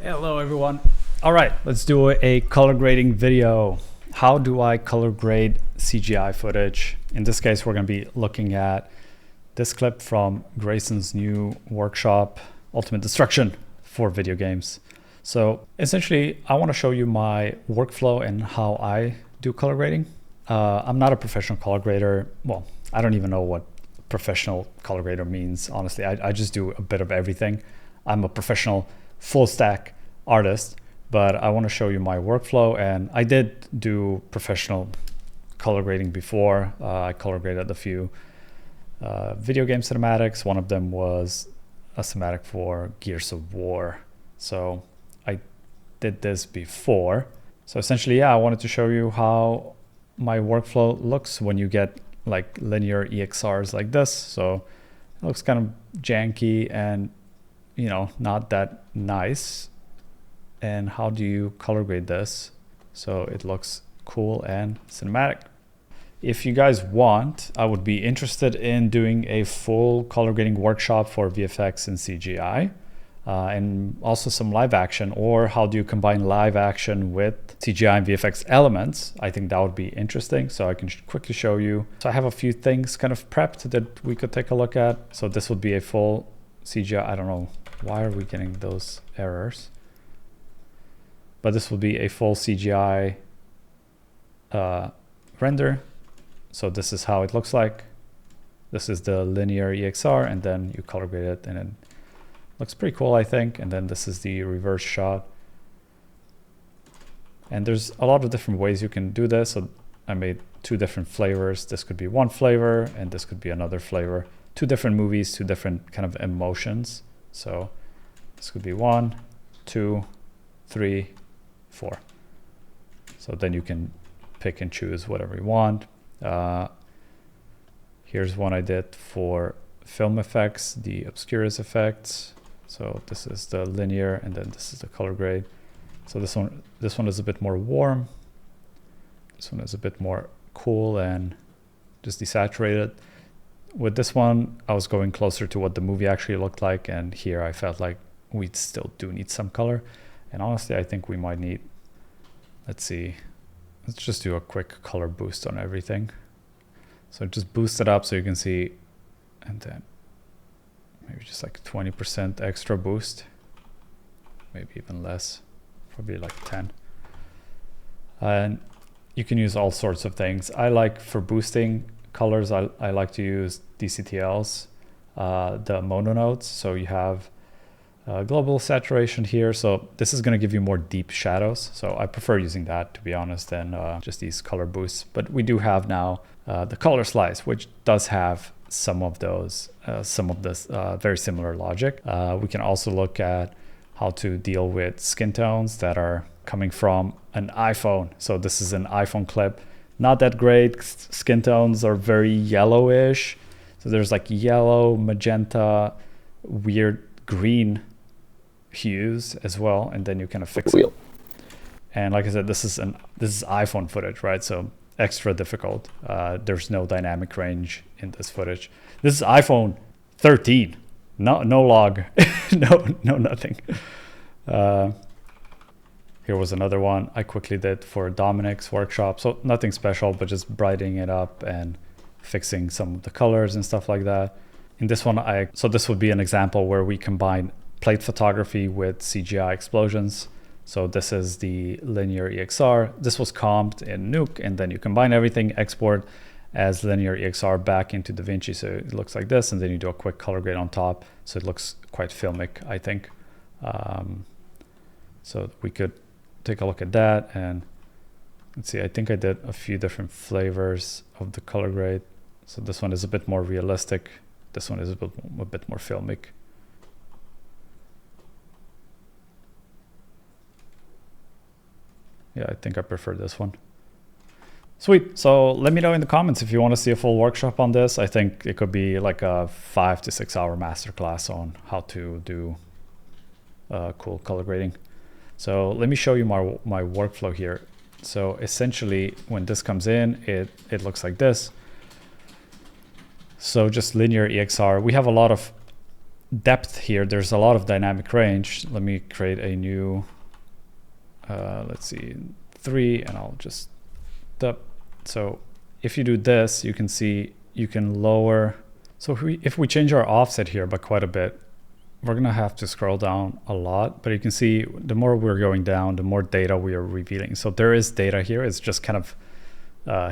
Hello everyone. All right, let's do a color grading video. How do I color grade CGI footage? In this case, we're going to be looking at this clip from Graysons' new workshop, Ultimate Destruction for video games. So essentially, I want to show you my workflow and how I do color grading. I'm not a professional color grader. Well, I don't even know what professional color grader means, honestly. I just do a bit of everything. I'm a professional full stack artist, but I want to show you my workflow. And I did do professional color grading before. I color graded a few video game cinematics. One of them was a cinematic for Gears of War. So I did this before. So essentially, yeah, I wanted to show you how my workflow looks when you get like linear EXRs like this. So it looks kind of janky and, you know, not that nice. And how do you color grade this so it looks cool and cinematic? If you guys want, I would be interested in doing a full color grading workshop for VFX and CGI, and also some live action, or how do you combine live action with CGI and VFX elements. I think that would be interesting, so I can quickly show you. So I have a few things kind of prepped that we could take a look at. So this would be a full CGI. I don't know, why are we getting those errors? But this will be a full CGI render. So this is how it looks like. This is the linear EXR, and then you color grade it, and it looks pretty cool, I think. And then this is the reverse shot. And there's a lot of different ways you can do this. So I made two different flavors. This could be one flavor, and this could be another flavor. Two different movies, two different kind of emotions. So this could be 1, 2, 3, 4. So then you can pick and choose whatever you want. Here's one I did for film effects, the obscurus effects. So this is the linear, and then this is the color grade. So this one is a bit more warm. This one is a bit more cool and just desaturated. With this one, I was going closer to what the movie actually looked like, and here I felt like we still do need some color. And honestly, I think we might need, let's see, let's just do a quick color boost on everything. So just boost it up so you can see, and then maybe just like 20% extra boost, maybe even less, probably like 10. And you can use all sorts of things. I like, for boosting colors, I like to use DCTLs, the Mononodes. So you have global saturation here. So this is going to give you more deep shadows. So I prefer using that, to be honest, than just these color boosts. But we do have now the color slice, which does have some of those, some of this very similar logic. We can also look at how to deal with skin tones that are coming from an iPhone. So this is an iPhone clip. Not that great. Skin tones are very yellowish. So there's like yellow, magenta, weird green hues as well, and then you kind of fix it. And like I said, this is iPhone footage, right? So extra difficult. There's no dynamic range in this footage. This is iPhone 13. No log, no nothing. Here was another one I quickly did for Dominic's workshop. So nothing special, but just brightening it up and fixing some of the colors and stuff like that. In this one, so this would be an example where we combine plate photography with CGI explosions. So this is the linear EXR. This was comped in Nuke, and then you combine everything, export as linear EXR back into DaVinci. So it looks like this, and then you do a quick color grade on top. So it looks quite filmic, I think. So we could take a look at that, and let's see, I think I did a few different flavors of the color grade. So this one is a bit more realistic. This one is a bit more filmic. Yeah, I think I prefer this one. Sweet. So let me know in the comments if you want to see a full workshop on this. I think it could be like a 5 to 6 hour masterclass on how to do cool color grading. So let me show you my workflow here. So essentially, when this comes in, it looks like this. So just linear EXR. We have a lot of depth here, there's a lot of dynamic range. Let me create a new, let's see, 3, and I'll just depth. So if you do this, you can see you can lower. So if we change our offset here by quite a bit, we're gonna have to scroll down a lot, but you can see the more we're going down, the more data we are revealing. So there is data here, it's just kind of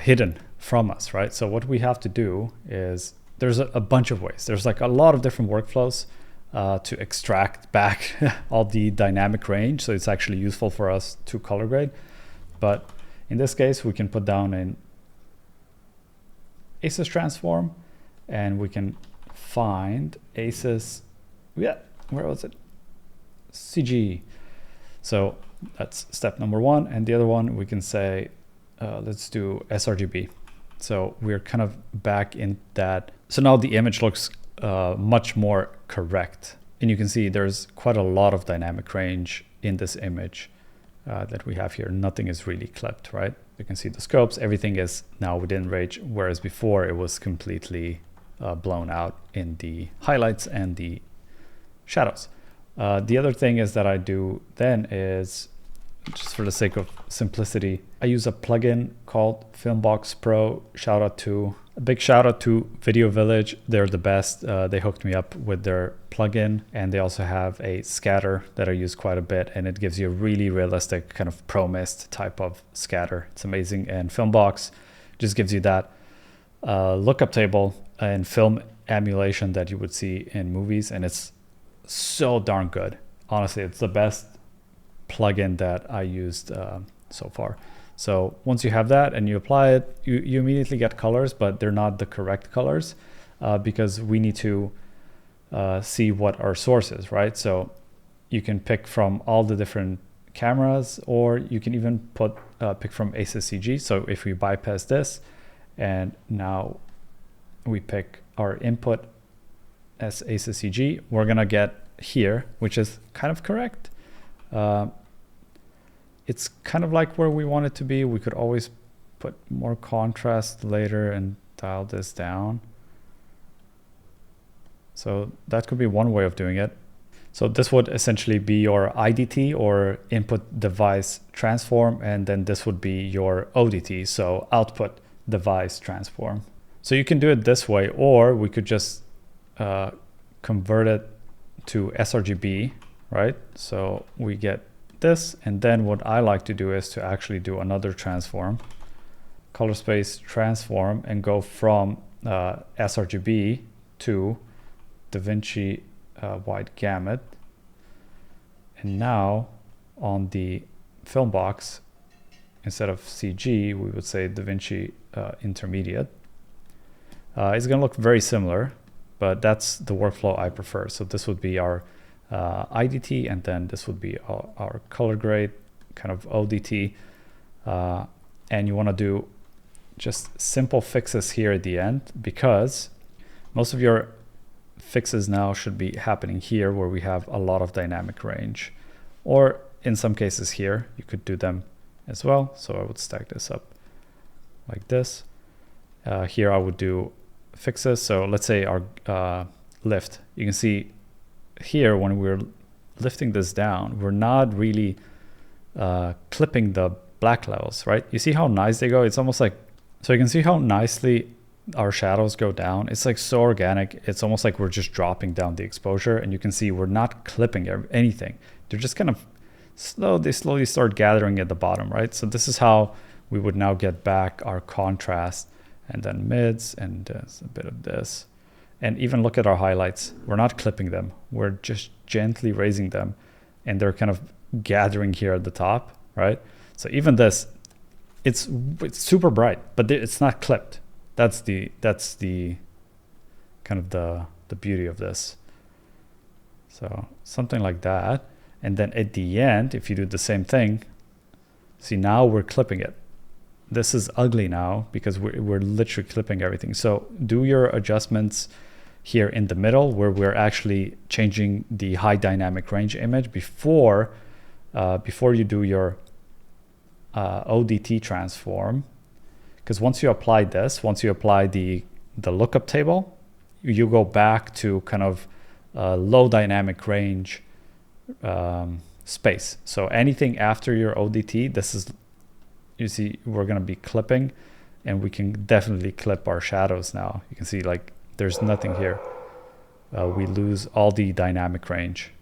hidden from us, right? So what we have to do is, there's a bunch of ways. There's like a lot of different workflows to extract back all the dynamic range. So it's actually useful for us to color grade. But in this case, we can put down an ACES transform, and we can find ACES, yeah, where was it? CGI. So that's step number 1. And the other one, we can say, let's do sRGB. So we're kind of back in that. So now the image looks much more correct. And you can see there's quite a lot of dynamic range in this image that we have here. Nothing is really clipped, right? You can see the scopes, everything is now within range, whereas before it was completely blown out in the highlights and the shadows. The other thing is that I do then is, just for the sake of simplicity, I use a plugin called Filmbox Pro. A big shout out to Video Village. They're the best. They hooked me up with their plugin, and they also have a scatter that I use quite a bit, and it gives you a really realistic kind of pro mist type of scatter. It's amazing. And Filmbox just gives you that lookup table and film emulation that you would see in movies, and it's so darn good. Honestly, it's the best plugin that I used so far. So once you have that and you apply it, you immediately get colors, but they're not the correct colors because we need to see what our source is, right? So you can pick from all the different cameras, or you can even pick from ACES CG. So if we bypass this and now we pick our input as ACES CG, we're gonna get here, which is kind of correct. It's kind of like where we want it to be. We could always put more contrast later and dial this down. So that could be one way of doing it. So this would essentially be your IDT, or input device transform, and then this would be your ODT, so output device transform. So you can do it this way, or we could just convert it to sRGB, right? So we get this, and then what I like to do is to actually do another transform, color space transform, and go from sRGB to DaVinci wide gamut. And now on the film box, instead of CG, we would say DaVinci intermediate. It's going to look very similar, but that's the workflow I prefer. So this would be our IDT, and then this would be our color grade, kind of ODT. And you want to do just simple fixes here at the end, because most of your fixes now should be happening here where we have a lot of dynamic range, or in some cases here you could do them as well. So I would stack this up like this. Here I would do fixes. So let's say our lift, you can see here when we're lifting this down, we're not really clipping the black levels, right? You see how nice they go? It's almost like, so you can see how nicely our shadows go down. It's like so organic. It's almost like we're just dropping down the exposure, and you can see we're not clipping anything. They're just kind of slowly start gathering at the bottom, right? So this is how we would now get back our contrast, and then mids, and a bit of this. And even look at our highlights. We're not clipping them. We're just gently raising them, and they're kind of gathering here at the top, right? So even this, it's super bright, but it's not clipped. That's the kind of the beauty of this. So something like that. And then at the end, if you do the same thing, see, now we're clipping it. This is ugly now because we're literally clipping everything. So do your adjustments here in the middle where we're actually changing the high dynamic range image before you do your ODT transform. Because once you apply this, once you apply the lookup table, you go back to kind of low dynamic range space. So anything after your ODT, this is, you see, we're going to be clipping, and we can definitely clip our shadows now. You can see like there's nothing here. We lose all the dynamic range.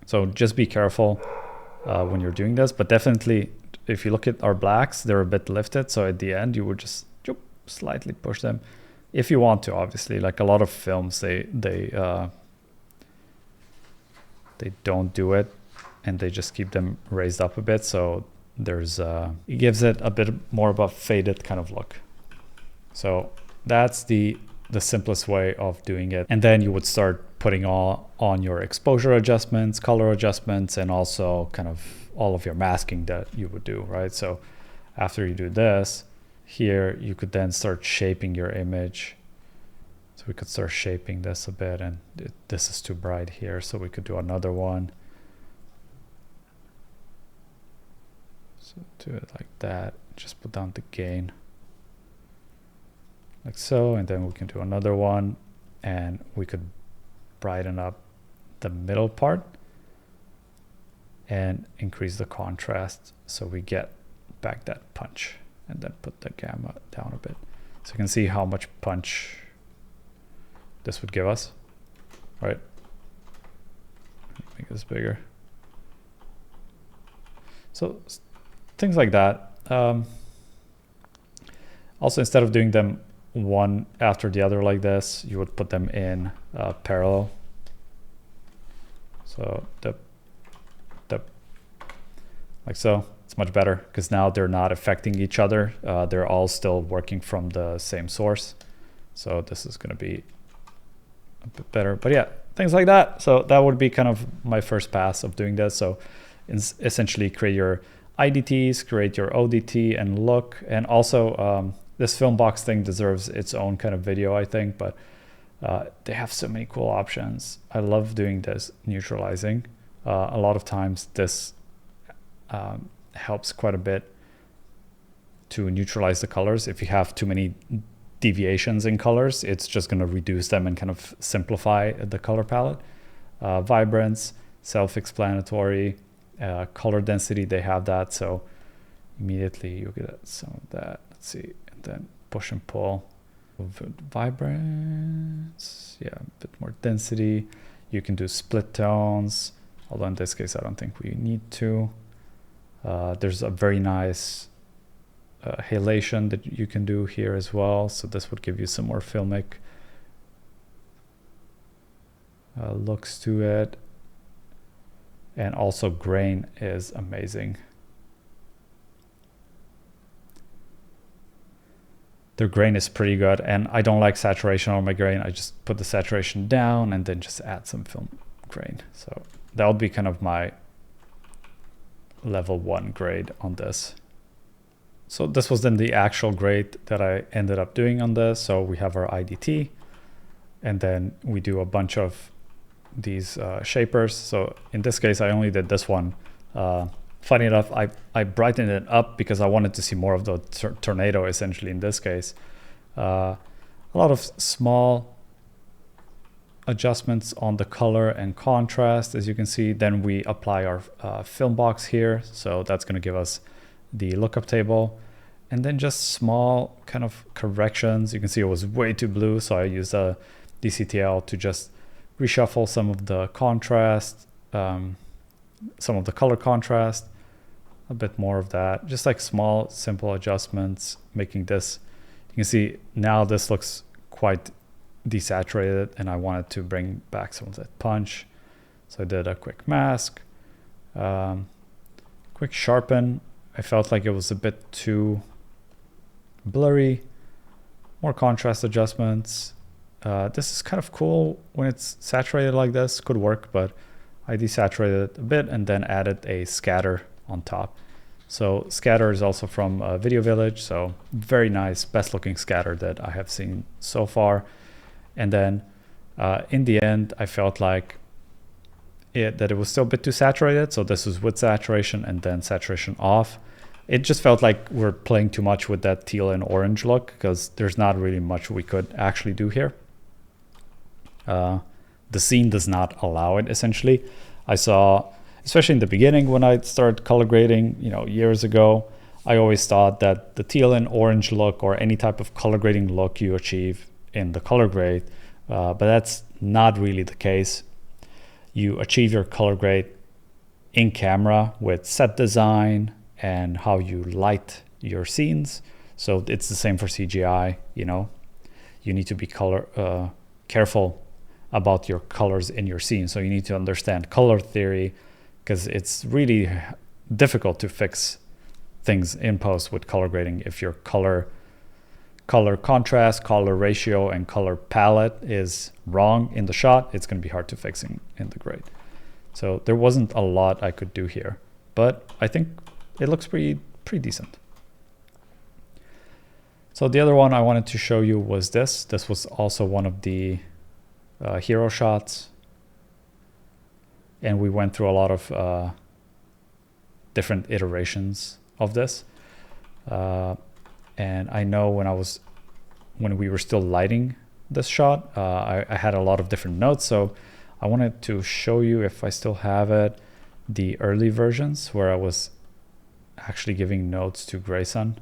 So just be careful when you're doing this, but definitely if you look at our blacks, they're a bit lifted. So at the end, you would just slightly push them if you want to, obviously. Like a lot of films, they don't do it, and they just keep them raised up a bit. So there's it gives it a bit more of a faded kind of look. So that's the simplest way of doing it. And then you would start putting on your exposure adjustments, color adjustments, and also kind of all of your masking that you would do, right? So after you do this, here you could then start shaping your image. So we could start shaping this a bit, and this is too bright here, so we could do another one. So do it like that, just put down the gain. Like so, and then we can do another one, and we could brighten up the middle part and increase the contrast so we get back that punch, and then put the gamma down a bit. So you can see how much punch this would give us, right? Make this bigger. So things like that. Also, instead of doing them one after the other like this, you would put them in parallel. So like so. It's much better because now they're not affecting each other. They're all still working from the same source. So this is going to be a bit better. But yeah, things like that. So that would be kind of my first pass of doing this. So essentially create your IDTs, create your ODT and look. And also this film box thing deserves its own kind of video, I think. But they have so many cool options. I love doing this neutralizing. A lot of times this helps quite a bit to neutralize the colors. If you have too many deviations in colors, it's just going to reduce them and kind of simplify the color palette. Vibrance, self-explanatory, color density, they have that. So immediately you get some of that. Let's see, and then push and pull. Vibrance, yeah, a bit more density. You can do split tones, although in this case I don't think we need to. There's a very nice halation that you can do here as well. So this would give you some more filmic looks to it. And also grain is amazing. Their grain is pretty good, and I don't like saturation on my grain. I just put the saturation down and then just add some film grain. So that would be kind of my level 1 grade on this. So this was then the actual grade that I ended up doing on this. So we have our IDT, and then we do a bunch of these shapers. So in this case, I only did this one. Funny enough, I brightened it up because I wanted to see more of the tornado, essentially, in this case. A lot of small adjustments on the color and contrast, as you can see. Then we apply our film box here. So that's going to give us the lookup table. And then just small kind of corrections. You can see it was way too blue. So I used a DCTL to just reshuffle some of the contrast, some of the color contrast, a bit more of that. Just like small, simple adjustments, making this, you can see now this looks quite desaturated, and I wanted to bring back some of that punch. So I did a quick mask, quick sharpen. I felt like it was a bit too blurry. More contrast adjustments. This is kind of cool when it's saturated like this, could work, but I desaturated it a bit and then added a scatter on top. So scatter is also from Video Village, so very nice, best looking scatter that I have seen so far. And then in the end, I felt like that it was still a bit too saturated. So this was with saturation and then saturation off. It just felt like we're playing too much with that teal and orange look because there's not really much we could actually do here. the scene does not allow it, essentially. I saw, especially in the beginning when I started color grading, years ago, I always thought that the teal and orange look or any type of color grading look you achieve in the color grade, but that's not really the case. You achieve your color grade in camera with set design and how you light your scenes. So it's the same for CGI, you need to be careful about your colors in your scene. So you need to understand color theory, because it's really difficult to fix things in post with color grading. If your color contrast, color ratio, and color palette is wrong in the shot, it's going to be hard to fix in the grade. So there wasn't a lot I could do here, but I think it looks pretty decent. So the other one I wanted to show you was this. This was also one of the hero shots. And we went through a lot of different iterations of this. And I know when we were still lighting this shot, I had a lot of different notes. So I wanted to show you, if I still have it, the early versions where I was actually giving notes to Grayson.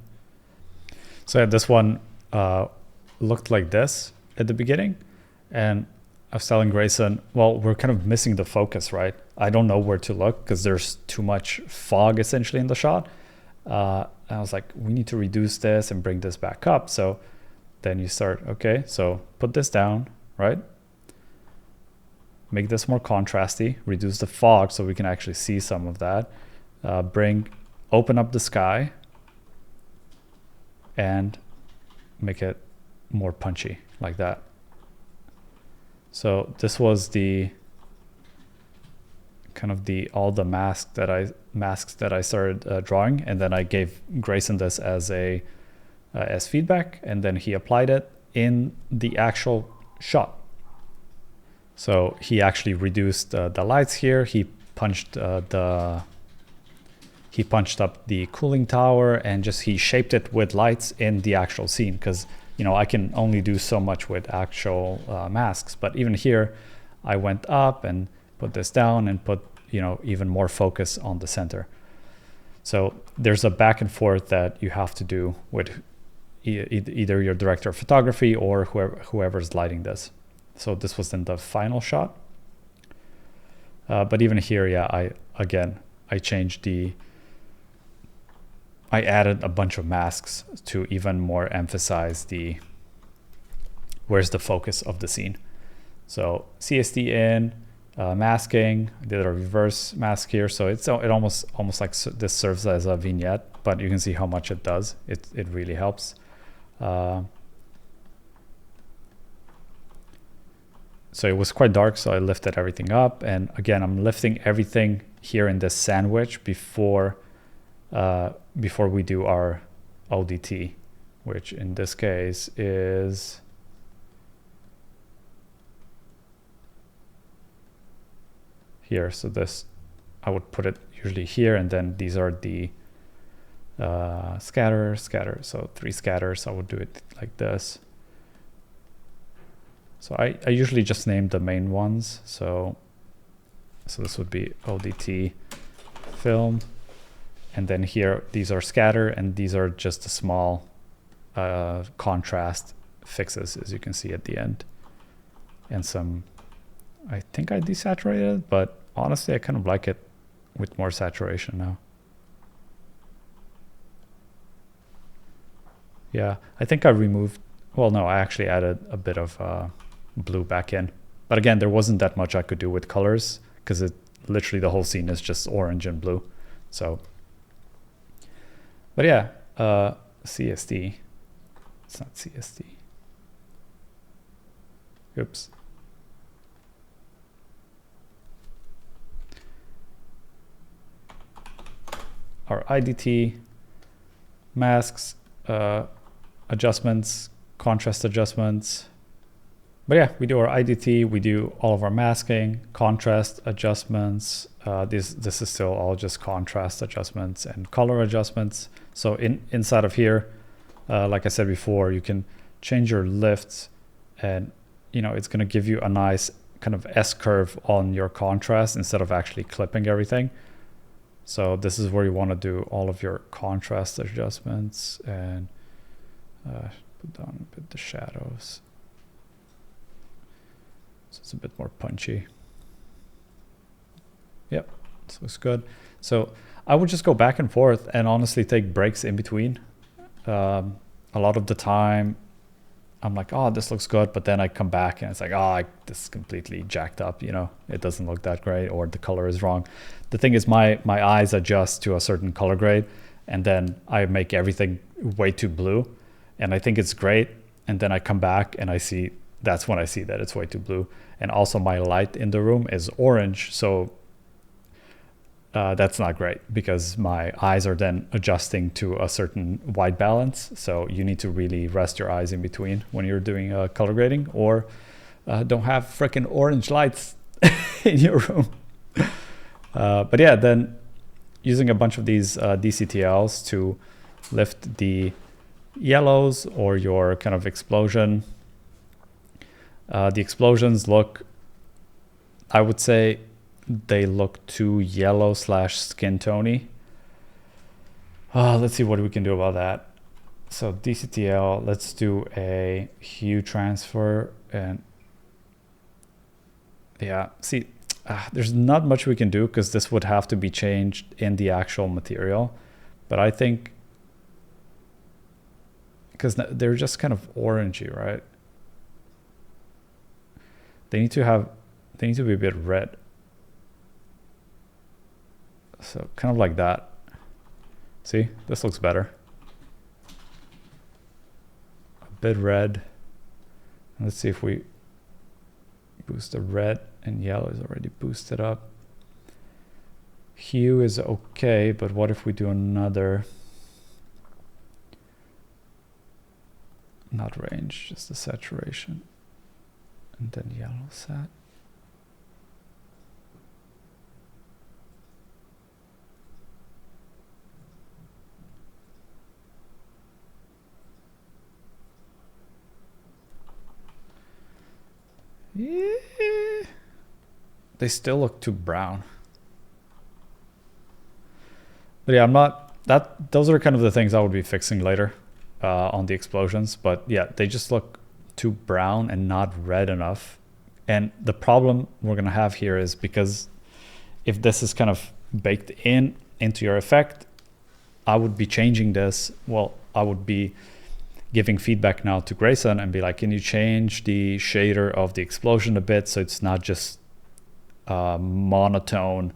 So this one looked like this at the beginning. And I was telling Grayson, well, we're kind of missing the focus, right? I don't know where to look because there's too much fog essentially in the shot. And I was like, we need to reduce this and bring this back up. So then you start, okay, so put this down, right? Make this more contrasty, reduce the fog so we can actually see some of that. Open up the sky and make it more punchy like that. So this was the kind of all the masks that I started drawing, and then I gave Grayson this as feedback, and then he applied it in the actual shot. So he actually reduced the lights here. He punched up the cooling tower, and he shaped it with lights in the actual scene, because I can only do so much with actual masks. But even here, I went up and put this down and put even more focus on the center. So there's a back and forth that you have to do with either your director of photography or whoever's lighting this. So this was then the final shot. But even here, yeah, I added a bunch of masks to even more emphasize where's the focus of the scene. So CSD in, masking, did a reverse mask here. So it almost like this serves as a vignette, but you can see how much it does. It really helps. So it was quite dark, so I lifted everything up. And again, I'm lifting everything here in this sandwich before we do our ODT, which in this case is here. So this, I would put it usually here, and then these are the scatter. So 3 scatters, I would do it like this. So I usually just name the main ones. So this would be ODT film. And then here, these are scatter, and these are just the small contrast fixes, as you can see at the end. And some, I think I desaturated, but honestly, I kind of like it with more saturation now. Yeah, I think I removed, well, no, I actually added a bit of blue back in. But again, there wasn't that much I could do with colors, because literally the whole scene is just orange and blue. So, but yeah, CSD. It's not CSD. Oops. Our IDT, masks, adjustments, contrast adjustments. But yeah, we do our IDT, we do all of our masking, contrast adjustments. This is still all just contrast adjustments and color adjustments. So inside of here, like I said before, you can change your lifts, and it's going to give you a nice kind of S-curve on your contrast instead of actually clipping everything. So this is where you want to do all of your contrast adjustments and put down a bit the shadows. So it's a bit more punchy. Yep, this looks good. So I would just go back and forth and honestly take breaks in between. A lot of the time I'm like, oh, this looks good, but then I come back and it's like, oh, this is completely jacked up, you know, it doesn't look that great, or the color is wrong. The thing is my eyes adjust to a certain color grade, and then I make everything way too blue, and I think it's great, and then I come back and I see, that's when I see that it's way too blue. And also my light in the room is orange, so that's not great because my eyes are then adjusting to a certain white balance. So you need to really rest your eyes in between when you're doing color grading, or don't have freaking orange lights in your room. But yeah, then using a bunch of these DCTLs to lift the yellows or your kind of explosion. The explosions look, I would say, they look too yellow / skin tony. Let's see what we can do about that. So DCTL, let's do a hue transfer, and yeah, see, there's not much we can do because this would have to be changed in the actual material. But I think, because they're just kind of orangey, right? They need to be a bit red. So kind of like that. See, this looks better. A bit red. Let's see if we boost the red, and yellow is already boosted up. Hue is okay, but what if we do another, not range, just the saturation, and then yellow sat. Yeah. They still look too brown. But yeah, I'm not, those are kind of the things I would be fixing later on the explosions. But yeah, they just look too brown and not red enough. And the problem we're gonna have here is, because if this is kind of baked into your effect, I would be changing this. Well, I would be giving feedback now to Grayson and be like, can you change the shader of the explosion a bit so it's not just monotone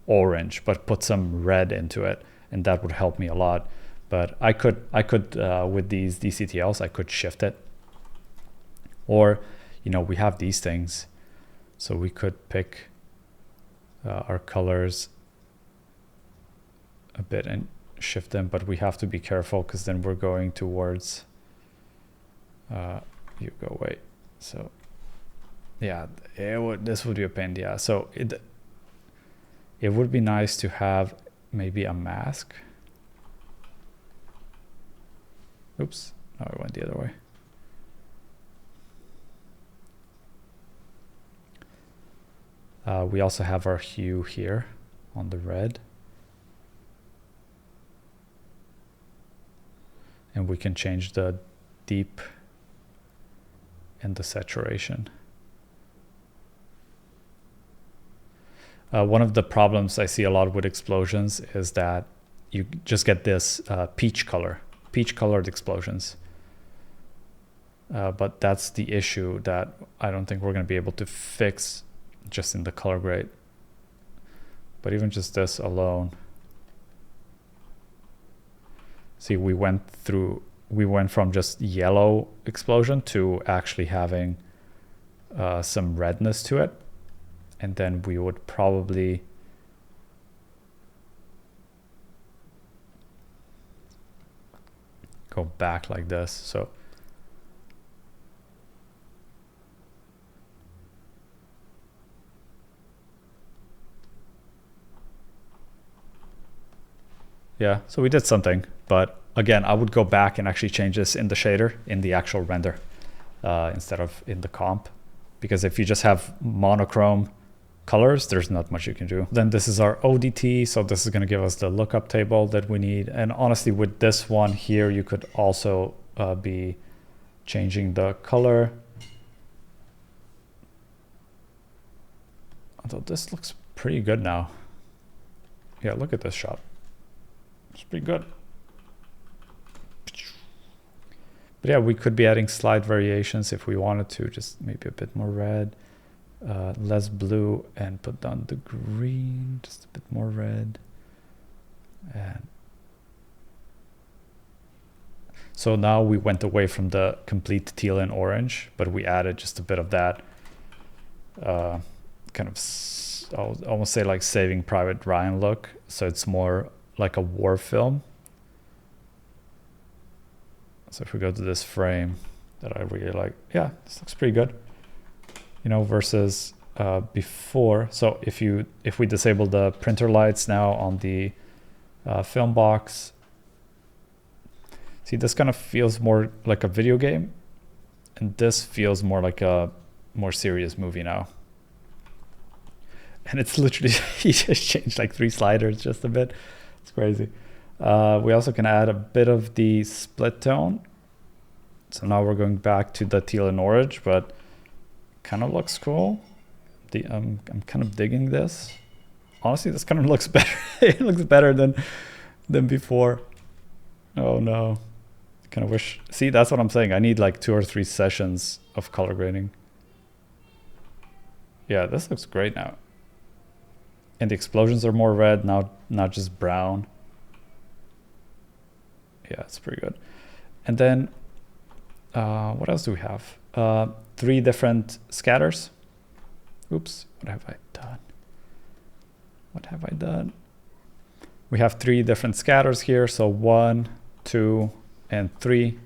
orange, but put some red into it, and that would help me a lot. But I could with these DCTLs, I could shift it, or you know, we have these things, so we could pick our colors a bit and shift them, but we have to be careful because then we're going towards you go away. So yeah, this would be a pain. Yeah, so it would be nice to have maybe a mask. Oops, no, I went the other way. We also have our hue here on the red, and we can change the deep and the saturation. One of the problems I see a lot with explosions is that you just get this peach-colored explosions. But that's the issue that I don't think we're going to be able to fix just in the color grade. But even just this alone, see, we went from just yellow explosion to actually having some redness to it. And then we would probably go back like this. So yeah, so we did something, but again, I would go back and actually change this in the shader, in the actual render, instead of in the comp. because if you just have monochrome colors, there's not much you can do. Then this is our ODT, so this is going to give us the lookup table that we need. And honestly, with this one here, you could also be changing the color. Although this looks pretty good now. Yeah, look at this shot. It's pretty good. But yeah, we could be adding slight variations if we wanted to, just maybe a bit more red. Less blue, and put down the green, just a bit more red. And so now we went away from the complete teal and orange, but we added just a bit of that kind of, I'll almost say like Saving Private Ryan look. So it's more like a war film. So if we go to this frame that I really like, yeah, this looks pretty good. You know, versus before. So if we disable the printer lights now on the film box, see, this kind of feels more like a video game, and this feels more like a more serious movie now. And it's literally, he just changed like 3 sliders just a bit. It's crazy. We also can add a bit of the split tone. So now we're going back to the teal and orange, but kind of looks cool. I'm kind of digging this. Honestly, this kind of looks better. It looks better than before. Oh no. I kind of wish. See, that's what I'm saying. I need like 2 or 3 sessions of color grading. Yeah, this looks great now. And the explosions are more red now, not just brown. Yeah, it's pretty good. And then what else do we have? 3 different scatters. Oops, what have I done? What have I done? We have 3 different scatters here. So 1, 2, and 3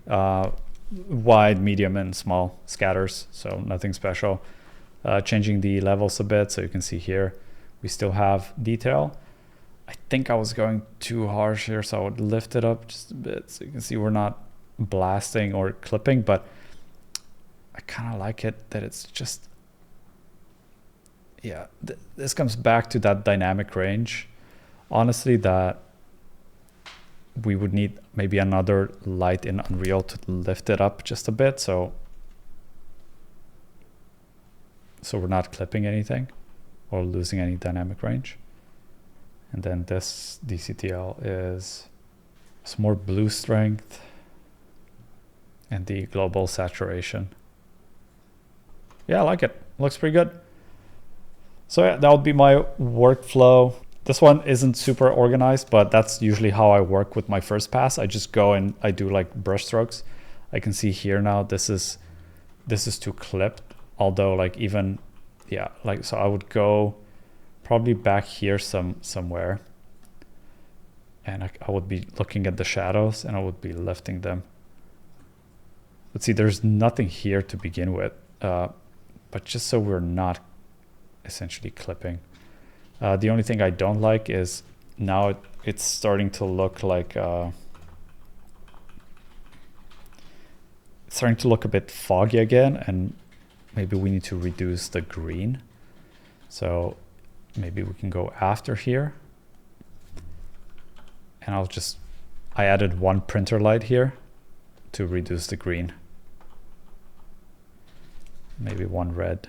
wide, medium, and small scatters. So nothing special. Changing the levels a bit, so you can see here we still have detail. I think I was going too harsh here, so I would lift it up just a bit so you can see we're not blasting or clipping, but I kind of like it that it's just, yeah, this comes back to that dynamic range. Honestly, that we would need maybe another light in Unreal to lift it up just a bit, so we're not clipping anything or losing any dynamic range. And then this DCTL is some more blue strength and the global saturation. Yeah, I like it. Looks pretty good. So yeah, that would be my workflow. This one isn't super organized, but that's usually how I work with my first pass. I just go and I do like brush strokes. I can see here now this is too clipped, although like even, yeah, like, so I would go probably back here somewhere, and I would be looking at the shadows and I would be lifting them. But see, there's nothing here to begin with, but just so we're not essentially clipping. The only thing I don't like is now it's starting to look like it's starting to look a bit foggy again, and maybe we need to reduce the green. So maybe we can go after here, and I added 1 printer light here to reduce the green. Maybe 1 red.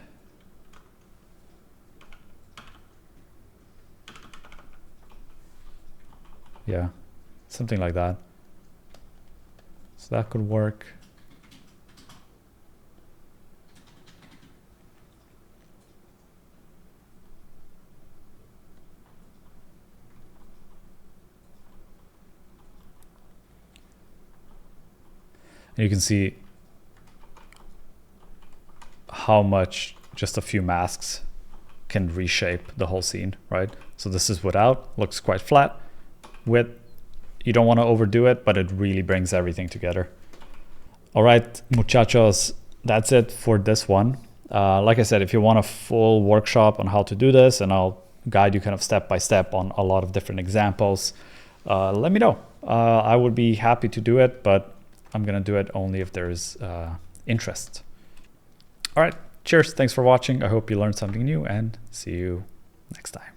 Yeah, something like that. So that could work. And you can see how much just a few masks can reshape the whole scene, right? So this is without, looks quite flat. With, you don't want to overdo it, but it really brings everything together. All right, muchachos, that's it for this one. Like I said, if you want a full workshop on how to do this, and I'll guide you kind of step by step on a lot of different examples, let me know. I would be happy to do it, but I'm gonna do it only if there's interest. All right, Cheers, thanks for watching. I hope you learned something new, and see you next time.